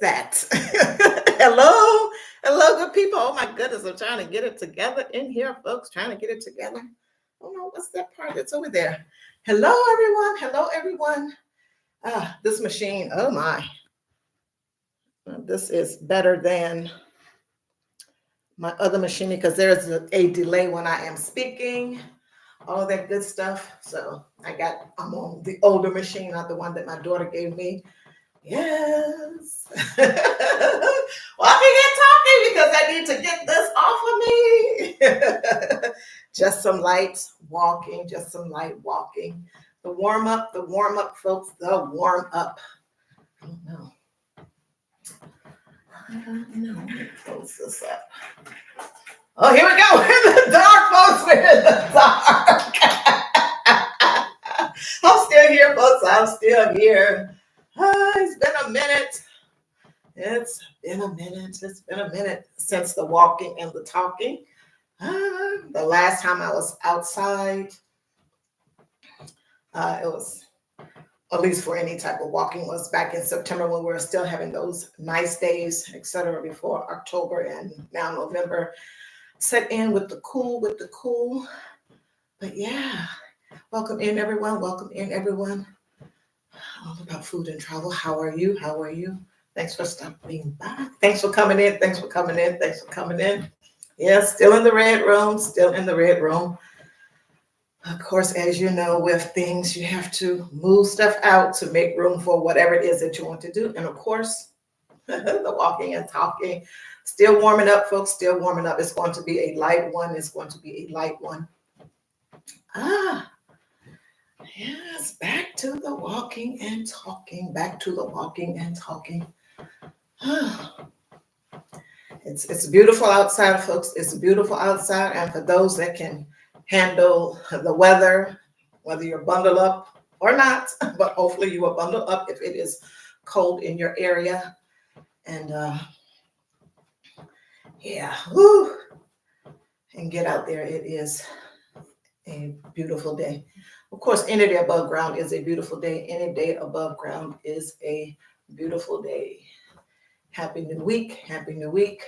that? Hello, hello, good people. Oh my goodness, I'm trying to get it together in here, folks. Trying to get it together. Oh no, what's that part that's over there? Hello, everyone. Hello, everyone. This machine. Oh my, this is better than my other machine because there's a delay when I am speaking. All that good stuff. So I'm on the older machine, not the one that my daughter gave me. Yes. Walking and talking because I need to get this off of me. Just some light walking, just some light walking. The warm up, folks, the warm up. I don't know. Let me close this up. Oh, here we go. We're in the dark, folks. We're in the dark. I'm still here, folks. I'm still here. It's been a minute. It's been a minute. It's been a minute since the walking and the talking. The last time I was outside, it was, at least for any type of walking, was back in September when we were still having those nice days, etc. Before October and now November set in with the cool, But yeah, welcome in, everyone. Welcome in, everyone. All about food and travel. How are you? How are you? Thanks for stopping by. Thanks for coming in. Thanks for coming in. Thanks for coming in. Yeah, still in the red room. Still in the red room. Of course, as you know, with things, you have to move stuff out to make room for whatever it is that you want to do. And of course, the walking and talking. Still warming up, folks. Still warming up. It's going to be a light one. It's going to be a light one. Yes, back to the walking and talking. Back to the walking and talking. It's beautiful outside, folks. It's beautiful outside. And for those that can handle the weather, whether you're bundled up or not, but hopefully you are bundled up if it is cold in your area. And and get out there. It is a beautiful day. Of course, any day above ground is a beautiful day. Any day above ground is a beautiful day. Happy new week. Happy new week.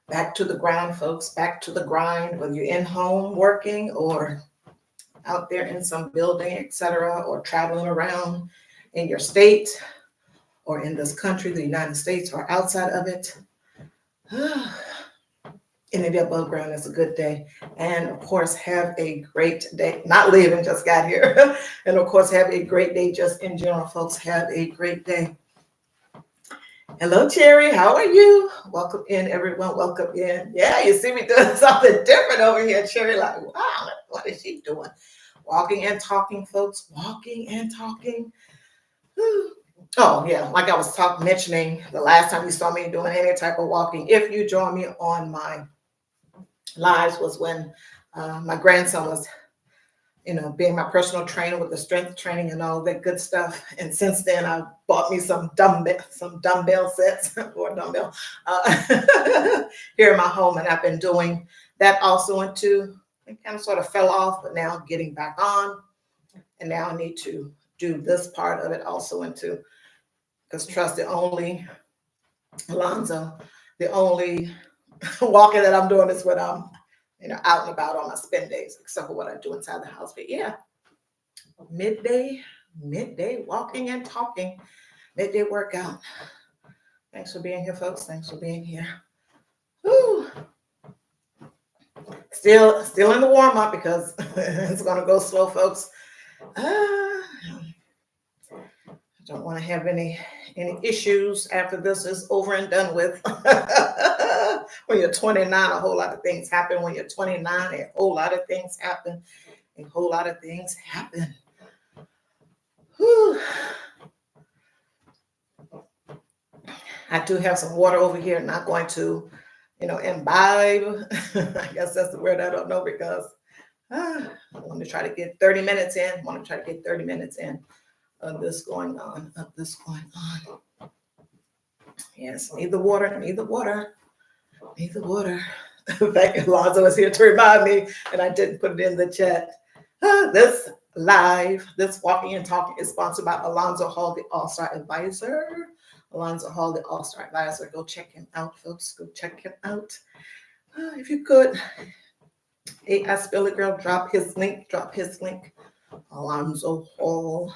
Back to the ground, folks. Back to the grind, whether you're in home working or out there in some building, etc., or traveling around in your state or in this country, the United States, or outside of it. Any day above ground is a good day. And of course, have a great day. Not leaving, just got here. And of course, have a great day just in general, folks. Have a great day. Hello, Cherry. How are you? Welcome in, everyone. Welcome in. Yeah, you see me doing something different over here, Cherry. Like, wow, what is she doing? Walking and talking, folks. Walking and talking. Oh, yeah. Like I was mentioning the last time you saw me doing any type of walking. If you join me on my lives was when my grandson was, being my personal trainer with the strength training and all that good stuff. And since then, I bought me some dumbbell sets or dumbbell here in my home, and I've been doing that also into. It kind of sort of fell off, but now getting back on, and now I need to do this part of it also into. Because trust, Alonzo, the only walking that I'm doing is when I'm, out and about on my spin days, except for what I do inside the house. But yeah, midday walking and talking, midday workout. Thanks for being here, folks. Thanks for being here. Woo. Still in the warm up because it's gonna go slow, folks. I don't want to have any issues after this is over and done with. When you're 29, a whole lot of things happen. When you're 29, a whole lot of things happen. A whole lot of things happen. Whew. I do have some water over here. Not going to, imbibe. I guess that's the word I don't know because I want to try to get 30 minutes in. Of this going on. Yes, need the water. Thank you, Alonzo is here to remind me, and I didn't put it in the chat. This walking and talking is sponsored by Alonzo Hall, the All-Star Advisor. Alonzo Hall, the All-Star Advisor. Go check him out, folks. Go check him out. If you could, hey, Ask Billy Girl, drop his link. Alonzo Hall,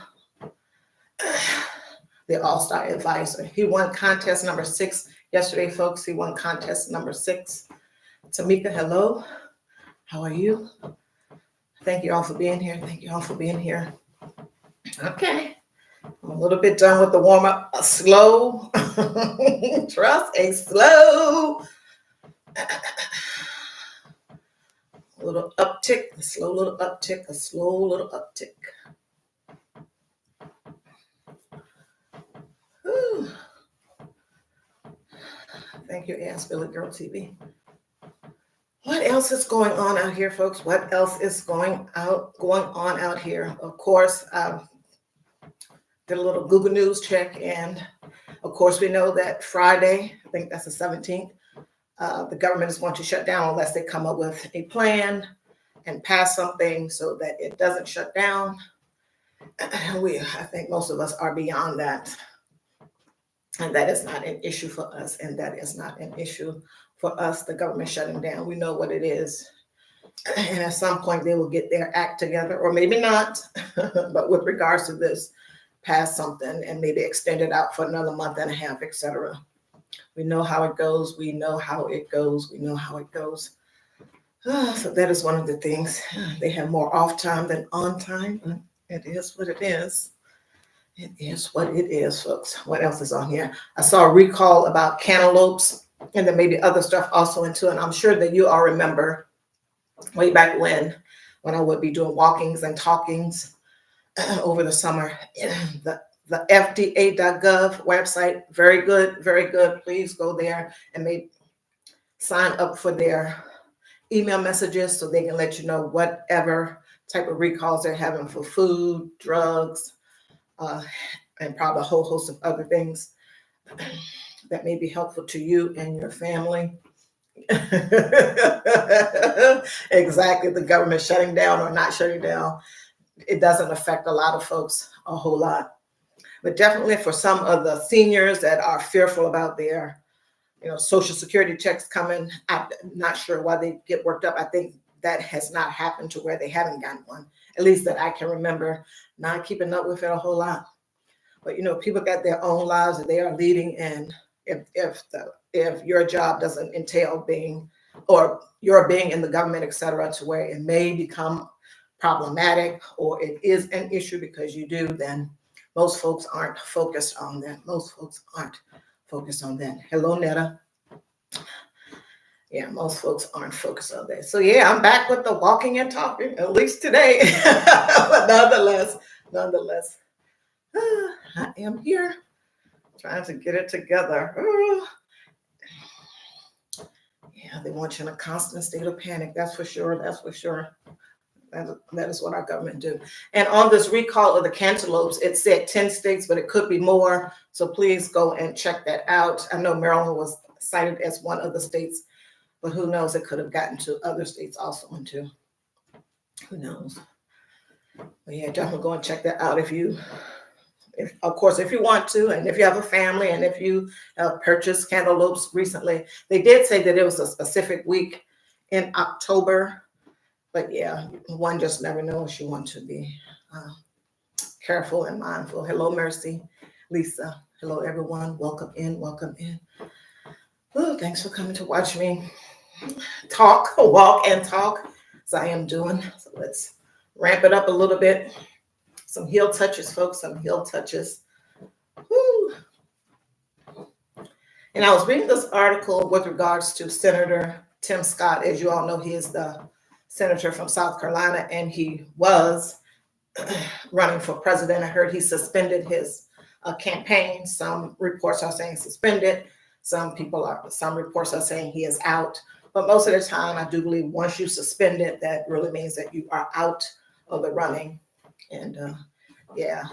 the All-Star Advisor. He won contest number 6 yesterday, folks. He won contest number 6. Tamika, hello. How are you? Thank you all for being here. Okay. I'm a little bit done with the warm-up. A slow, trust a slow, little uptick, a slow little uptick. Whew. Thank you, Ask Billy Girl TV. What else is going on out here, folks? What else is going on out here? Of course, did a little Google News check, and of course, we know that Friday, I think that's the 17th, the government is going to shut down unless they come up with a plan and pass something so that it doesn't shut down. I think most of us are beyond that. And that is not an issue for us. The government shutting down. We know what it is. And at some point, they will get their act together, or maybe not. But with regards to this, pass something and maybe extend it out for another month and a half, etc. We know how it goes. So that is one of the things. They have more off time than on time. It is what it is. It is what it is, folks. What else is on here? I saw a recall about cantaloupes, and then maybe other stuff also into it. And I'm sure that you all remember way back when I would be doing walkings and talkings over the summer. The FDA.gov website, very good. Please go there and maybe sign up for their email messages so they can let you know whatever type of recalls they're having for food, drugs, and probably a whole host of other things that may be helpful to you and your family. Exactly, the government shutting down or not shutting down, it doesn't affect a lot of folks a whole lot. But definitely for some of the seniors that are fearful about their, Social Security checks coming, I'm not sure why they get worked up. I think that has not happened to where they haven't gotten one, at least that I can remember, not keeping up with it a whole lot. But, people got their own lives that they are leading, and if your job doesn't entail being in the government, etc., to where it may become problematic or it is an issue because you do, then most folks aren't focused on that. Hello, Netta. Yeah, most folks aren't focused on that. So yeah, I'm back with the walking and talking, at least today. But nonetheless, I am here trying to get it together. Yeah, they want you in a constant state of panic. That's for sure. That is what our government do. And on this recall of the cantaloupes, it said 10 states, but it could be more. So please go and check that out. I know Maryland was cited as one of the states, but who knows? It could have gotten to other states also too. Who knows? But yeah, definitely go and check that out if you want to, and if you have a family, and if you have purchased cantaloupes recently. They did say that it was a specific week in October. But yeah, one just never knows. You want to be careful and mindful. Hello, Mercy, Lisa. Hello, everyone. Welcome in. Oh, thanks for coming to watch me walk and talk, as I am doing. So let's ramp it up a little bit. Some heel touches, folks. Woo. And I was reading this article with regards to Senator Tim Scott. As you all know, he is the senator from South Carolina, and he was running for president. I heard he suspended his campaign. Some reports are saying suspended. Some reports are saying he is out. But most of the time, I do believe once you suspend it, that really means that you are out of the running. And yeah.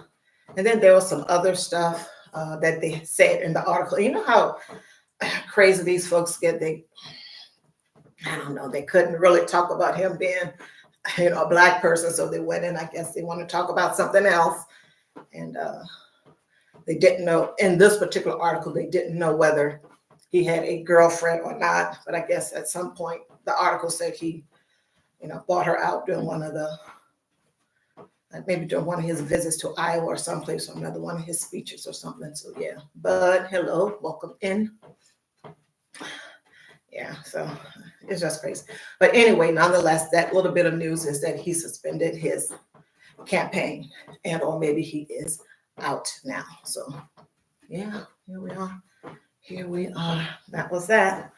And then there was some other stuff that they said in the article. You know how crazy these folks get? I don't know, they couldn't really talk about him being, a Black person. So they went in, I guess they want to talk about something else. And they didn't know, in this particular article, they didn't know whether he had a girlfriend or not. But I guess at some point, the article said he, bought her out during maybe during one of his visits to Iowa or someplace or another, one of his speeches or something. So yeah, but hello, welcome in. Yeah, so it's just crazy. But anyway, nonetheless, that little bit of news is that he suspended his campaign, and or maybe he is out now. So yeah, here we are. Here we are. That was that.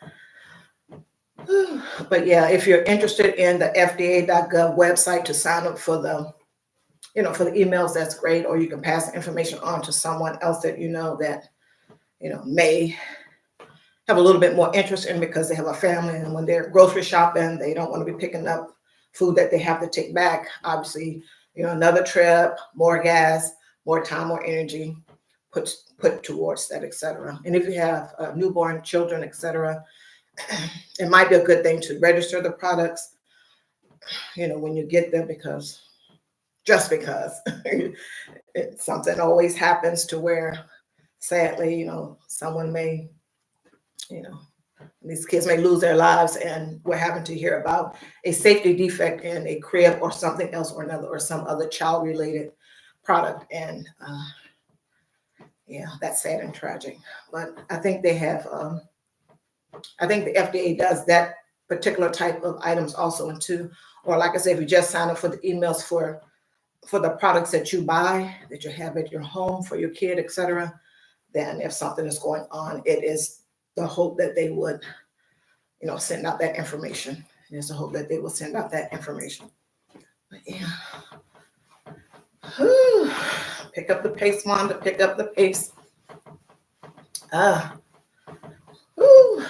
But yeah, if you're interested in the FDA.gov website to sign up for the, for the emails, that's great. Or you can pass the information on to someone else that that, may have a little bit more interest in, because they have a family, and when they're grocery shopping, they don't want to be picking up food that they have to take back. Obviously, another trip, more gas, more time, more energy put towards that, etc. And if you have newborn children, etc., it might be a good thing to register the products, when you get them, because something always happens to where, sadly, someone may, these kids may lose their lives, and we're having to hear about a safety defect in a crib or something else or another, or some other child related product. And yeah, that's sad and tragic. But I think they have, I think the FDA does that particular type of items also too. Or like I said, if you just sign up for the emails for the products that you buy, that you have at your home for your kid, etc., then if something is going on, it is the hope that they would, send out that information. There's a hope that they will send out that information. But yeah. Whew. Pick up the pace, Wanda. Pick up the pace. Whew.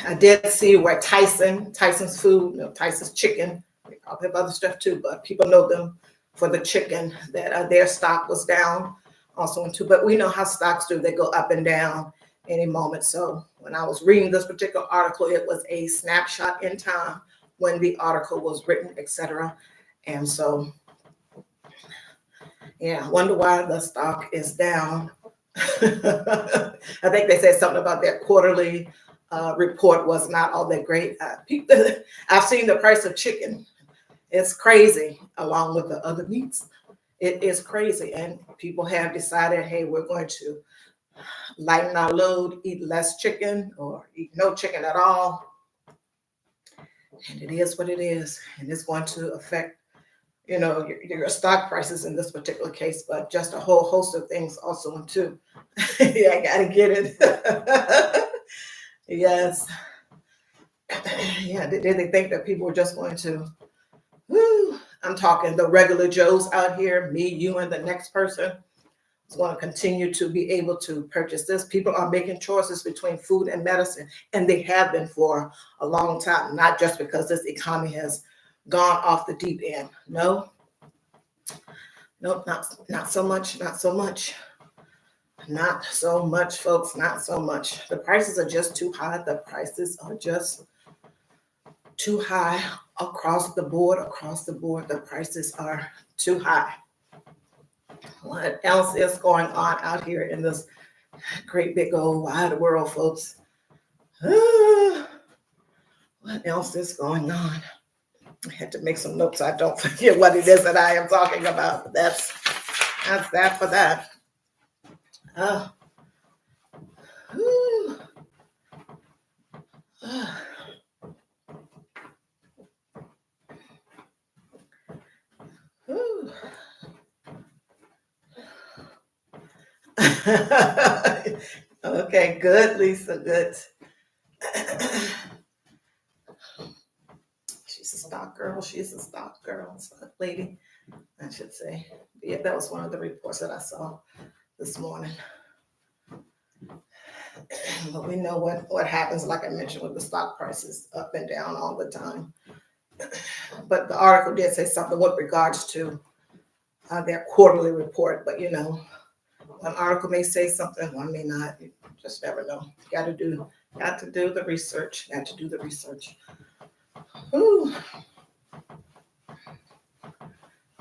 I did see where Tyson's food, Tyson's chicken, they probably have other stuff too, but people know them for the chicken, that their stock was down also too. But we know how stocks do. They go up and down any moment. So when I was reading this particular article, it was a snapshot in time when the article was written, etc. And so, yeah, I wonder why the stock is down. I think they said something about their quarterly report was not all that great. I've seen the price of chicken. It's crazy, along with the other meats. It is crazy. And people have decided, hey, we're going to lighten our load, eat less chicken, or eat no chicken at all. And it is what it is. And it's going to affect, your stock prices in this particular case, but just a whole host of things also too. Yeah, I gotta get it. Yes. Yeah, did they think that people were just going to, I'm talking the regular Joes out here, me, you, and the next person is going to continue to be able to purchase this. People are making choices between food and medicine, and they have been for a long time, not just because this economy has gone off the deep end. Nope, not so much, not so much. Not so much, folks, not so much. The prices are just too high. The prices are just too high across the board. The prices are too high. What else is going on out here in this great big old wide world, folks? What else is going on? I had to make some notes so I don't forget what it is that I am talking about. That's that for that. Okay, good, Lisa, good. She's a stock girl. Stock lady, I should say. Yeah, that was one of the reports that I saw this morning. But we know what happens, like I mentioned, with the stock prices up and down all the time. But the article did say something with regards to their quarterly report. But one article may say something, one may not. You just never know. Got to do the research. Ooh.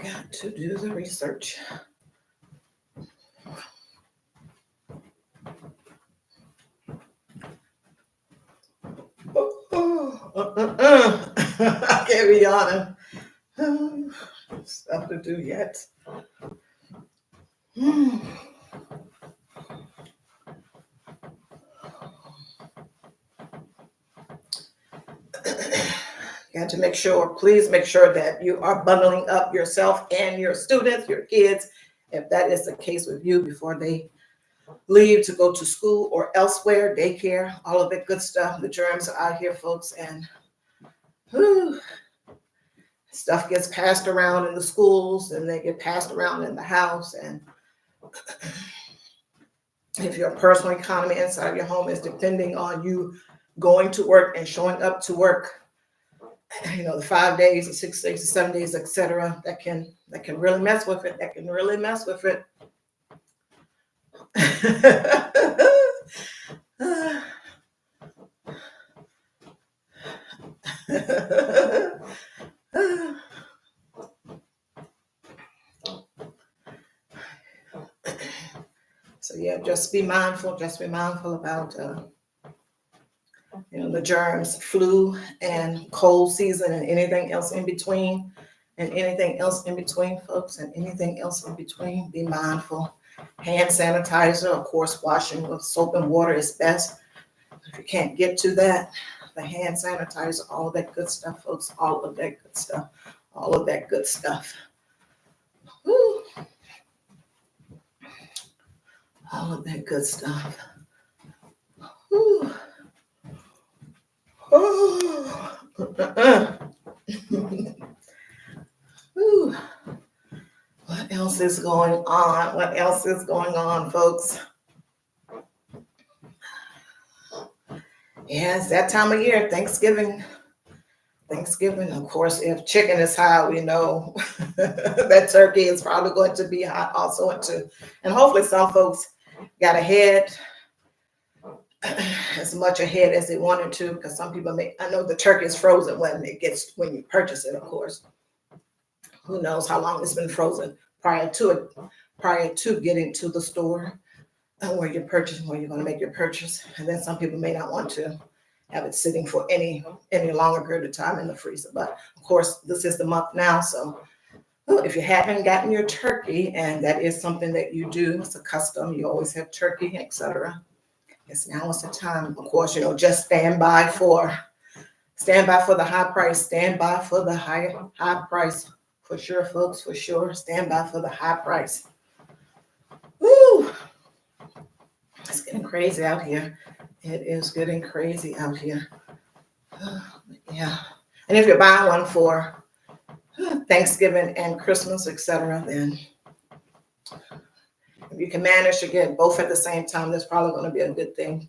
Got to do the research. I can't be honest. Stuff to do yet. You got to make sure, please make sure that you are bundling up yourself and your students, your kids, if that is the case with you, before they leave to go to school or elsewhere, daycare, all of that good stuff. The germs are out here, folks, and whew, stuff gets passed around in the schools and they get passed around in the house. And if your personal economy inside your home is depending on you going to work and showing up to work, the 5 days, the 6 days, the 7 days, etc., that can really mess with it. That can really mess with it. So yeah, just be mindful about the germs, flu and cold season and anything else in between, folks, and anything else in between. Be mindful. Hand sanitizer, of course, washing with soap and water is best. If you can't get to that, the hand sanitizer, all of that good stuff, folks, all of that good stuff. Woo. All of that good stuff. Woo. Oh. Woo. What else is going on? Folks? Yeah, it's that time of year, Thanksgiving. Of course, if chicken is high, we know that turkey is probably going to be high also too. And hopefully some folks got ahead, as much ahead as they wanted to, because some people I know the turkey is frozen when you purchase it, of course. Who knows how long it's been frozen prior to getting to the store where you're going to make your purchase. And then some people may not want to have it sitting for any longer period of time in the freezer. But of course, this is the month now. So if you haven't gotten your turkey, and that is something that you do, it's a custom, you always have turkey, etc. Yes, now is the time. Of course, just stand by for the high price. Stand by for the high price. For sure, folks, for sure. Stand by for the high price. Woo! It's getting crazy out here. It is getting crazy out here. Yeah. And if you're buying one for Thanksgiving and Christmas, etc., then if you can manage to get both at the same time, that's probably going to be a good thing.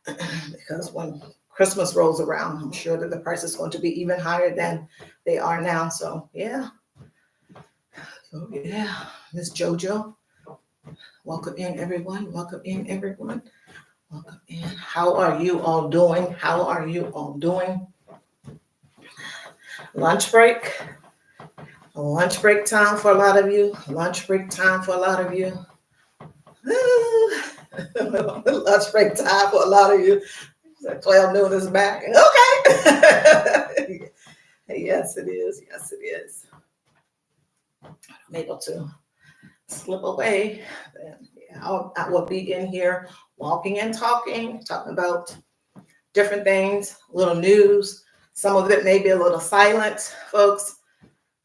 Because when Christmas rolls around, I'm sure that the price is going to be even higher than they are now. So, yeah. Miss JoJo. Welcome in, everyone. Welcome in. How are you all doing? Lunch break time for a lot of you. Lunch break time for a lot of you. So 12 noon is back. Okay. Yes, it is. I'm able to slip away. I will be in here walking and talking about different things, little news. Some of it may be a little silent, folks,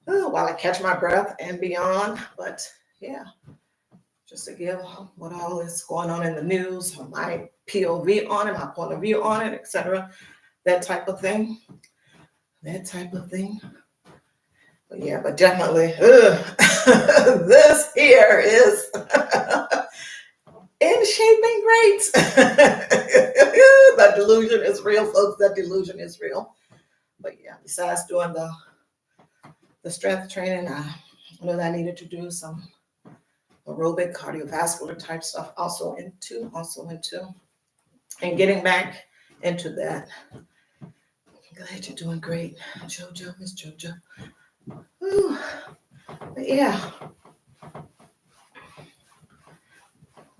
while I catch my breath and beyond. But yeah, just to give what all is going on in the news, my POV on it, my point of view on it, etc. That type of thing. But yeah, but definitely, this here is in shaping great. That delusion is real, folks. That delusion is real. But yeah, besides doing the strength training, I know that I needed to do some aerobic, cardiovascular type stuff also into, and getting back into that. Glad you're doing great, JoJo, Miss JoJo. Ooh. But yeah.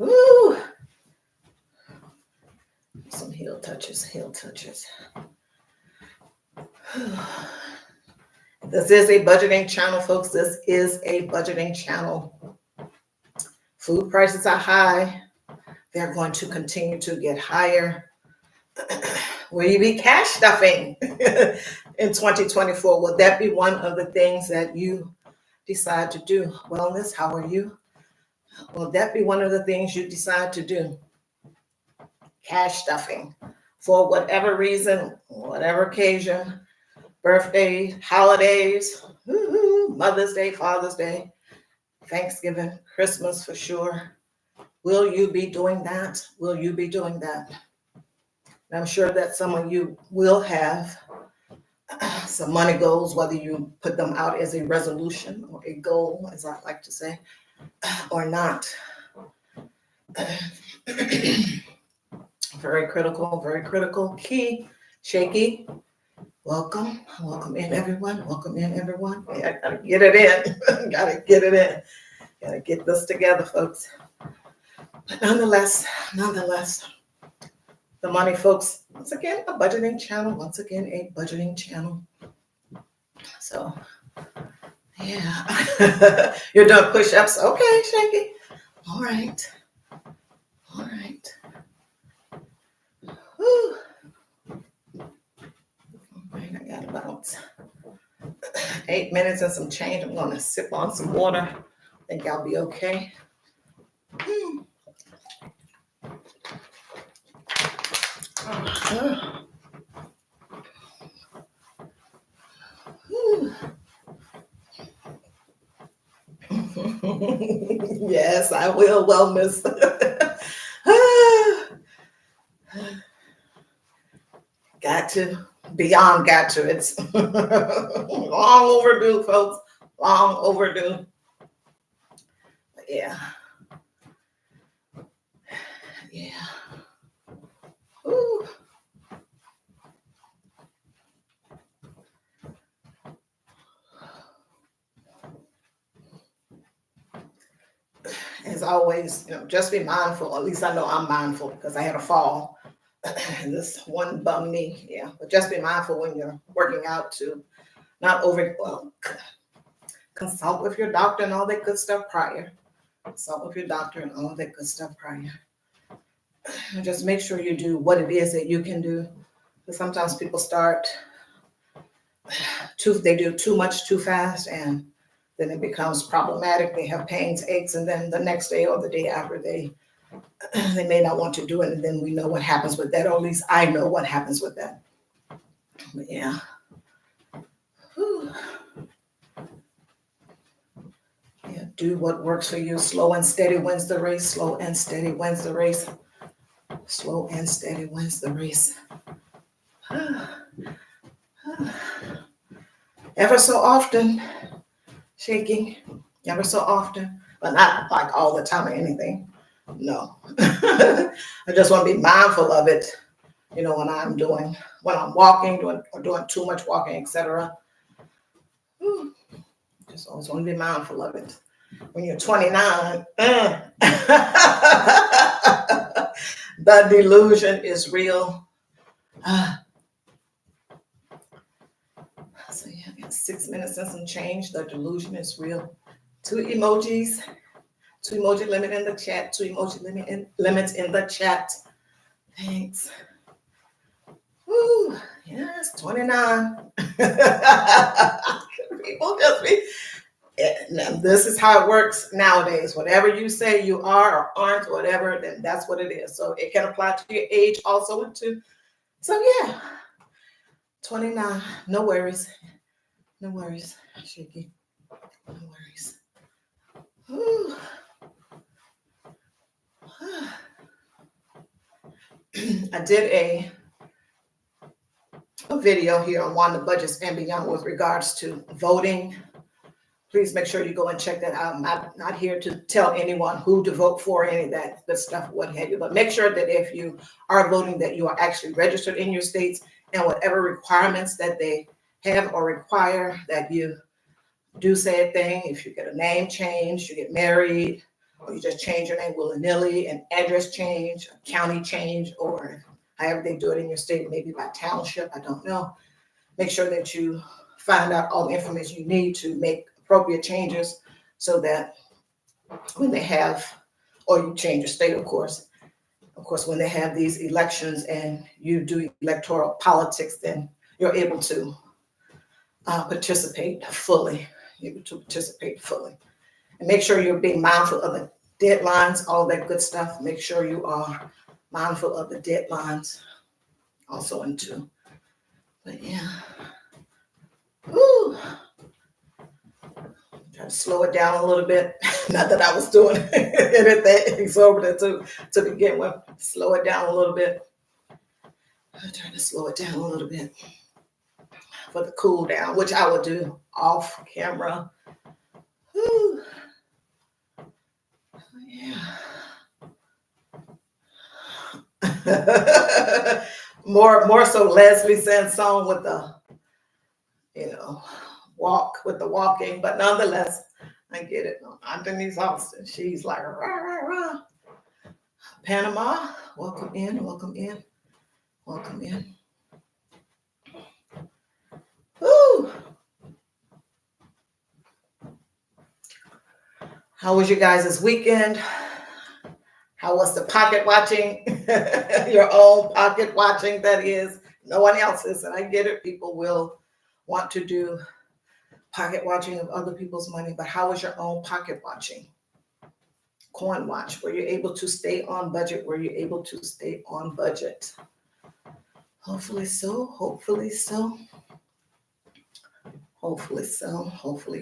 Ooh. Some heel touches. This is a budgeting channel, folks. This is a budgeting channel. Food prices are high. They're going to continue to get higher. Will you be cash stuffing in 2024? Will that be one of the things that you decide to do? Wellness, how are you? Will that be one of the things you decide to do? Cash stuffing for whatever reason, whatever occasion, birthdays, holidays, Mother's Day, Father's Day, Thanksgiving, Christmas for sure. Will you be doing that? Will you be doing that? And I'm sure that some of you will have some money goals, whether you put them out as a resolution or a goal, as I like to say, or not. Very critical. Key, Shaky, welcome in everyone. Welcome in everyone. Yeah, I gotta get it in. Gotta get it in. Gotta get this together, folks. But nonetheless, the money, folks, once again, a budgeting channel. So, yeah. You're doing push-ups. Okay, Shaky. All right. Whew. All right, I got about 8 minutes and some change. I'm going to sip on some water. I think I'll be okay. Yes, I will. Wellness. Got to. Beyond got to. It's long overdue, folks. Long overdue. But yeah. Ooh. As always, just be mindful. At least I know I'm mindful because I had a fall. And this one bummed me. Yeah, but just be mindful when you're working out to not consult with your doctor and all that good stuff prior. And just make sure you do what it is that you can do. Because sometimes people they do too much too fast, and then it becomes problematic. They have pains, aches, and then the next day or the day after they may not want to do it, and then we know what happens with that, or at least I know what happens with that. But yeah. Whew. Yeah, do what works for you. Slow and steady wins the race. Ever so often, shaking, ever so often, but not like all the time or anything. No. I just want to be mindful of it, when I'm walking, doing too much walking, etc. Just always want to be mindful of it. When you're 29, the delusion is real. So yeah, I got 6 minutes and some change. The delusion is real. 2 emoji limit in the chat. 2 emoji limits in the chat. Thanks. Woo, yes, 29. People just be. Now, this is how it works nowadays. Whatever you say you are or aren't, whatever, then that's what it is. So it can apply to your age also too. So yeah, 29. No worries, Shaky. No worries. Whew. I did a video here on Wanda Budgets and Beyond with regards to voting. Please make sure you go and check that out. I'm not here to tell anyone who to vote for, any of that good stuff, what have you. But make sure that if you are voting, that you are actually registered in your states, and whatever requirements that they have or require, that you do say a thing. If you get a name change, you get married, or you just change your name willy-nilly, an address change, a county change, or however they do it in your state, maybe by township, I don't know. make sure that you find out all the information you need to make appropriate changes so that when they have, or you change your state, of course, when they have these elections and you do electoral politics, then you're able to participate fully, And make sure you're being mindful of the deadlines, all that good stuff. Make sure you are mindful of the deadlines also into, but yeah. Woo. Try to slow it down a little bit. Not that I was doing anything exorbitant to begin with. Slow it down a little bit. I'm trying to slow it down a little bit for the cool down, which I will do off camera. Woo. Yeah. more so Leslie Sansone with the, walk with the walking, but nonetheless, I get it. Denise Austin, she's like rah, rah, rah. Panama, welcome in. Woo. How was you guys this weekend? How was the pocket watching? Your own pocket watching, that is. No one else's, and I get it. People will want to do pocket watching of other people's money, but how was your own pocket watching? Coin watch. Were you able to stay on budget? Hopefully so. Hopefully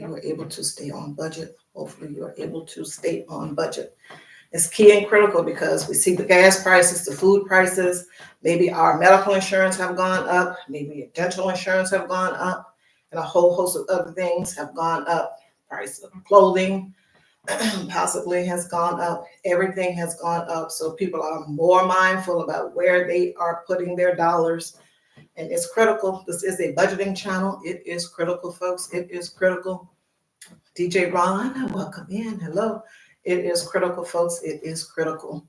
you were able to stay on budget. It's key and critical because we see the gas prices, the food prices, maybe our medical insurance have gone up, maybe your dental insurance have gone up, and a whole host of other things have gone up. Price of clothing possibly has gone up. Everything has gone up. So people are more mindful about where they are putting their dollars. And it's critical. This is a budgeting channel. It is critical, folks. It is critical. DJ Ron, welcome in. Hello. It is critical, folks. It is critical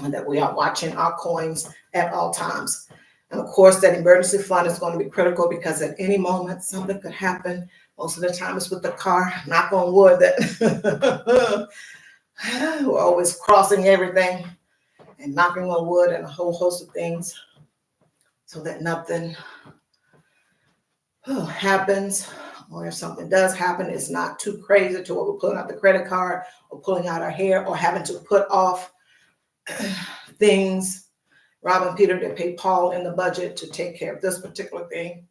that we are watching our coins at all times. And of course, that emergency fund is going to be critical because at any moment, something could happen. Most of the time it's with the car, knock on wood, that we're always crossing everything and knocking on wood and a whole host of things so that nothing happens. Or if something does happen, it's not too crazy to where we're pulling out the credit card or pulling out our hair or having to put off things, robbing Peter to pay Paul in the budget to take care of this particular thing.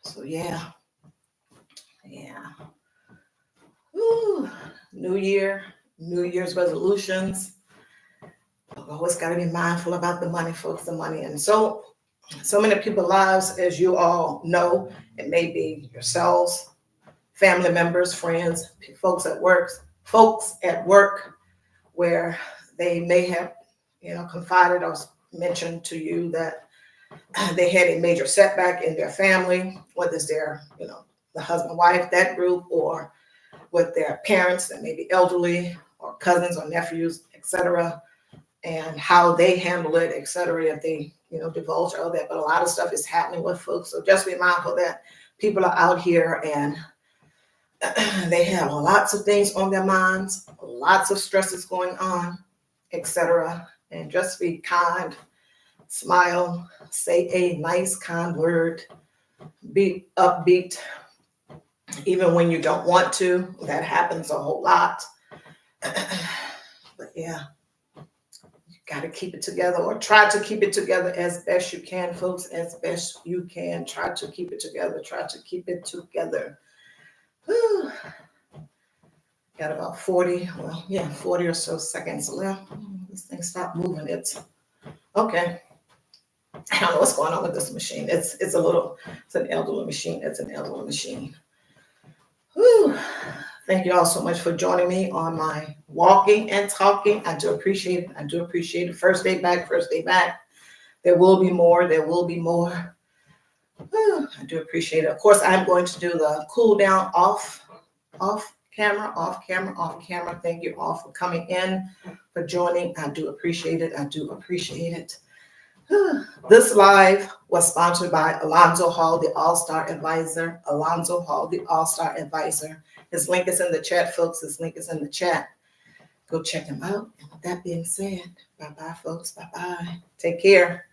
So yeah. Ooh. New Year, New Year's resolutions. We've always got to be mindful about the money, folks, the money. And so many people's lives, as you all know, it may be yourselves, family members, friends, folks at work, where they may have, confided or mentioned to you that they had a major setback in their family, whether it's their, the husband, wife, that group, or with their parents that may be elderly, or cousins or nephews, etc., and how they handle it, etc., if they, divulge all that. But a lot of stuff is happening with folks. So just be mindful that people are out here and they have lots of things on their minds, lots of stresses going on, etc. And just be kind, smile, say a nice, kind word, be upbeat, even when you don't want to. That happens a whole lot. But yeah, you got to keep it together, or try to keep it together as best you can, folks, as best you can. Try to keep it together. Whew. Got about 40 or so seconds left. This thing stopped moving. It's okay. I don't know what's going on with this machine. It's an elderly machine. Whew. Thank you all so much for joining me on my walking and talking. I do appreciate it. First day back. There will be more. Whew. I do appreciate it. Of course, I'm going to do the cool down off camera. Thank you all for coming in, for joining. I do appreciate it. This live was sponsored by Alonzo Hall, the All-Star Advisor. Alonzo Hall, the All-Star Advisor. His link is in the chat, folks. His link is in the chat. Go check him out. And with that being said, bye-bye, folks. Bye-bye. Take care.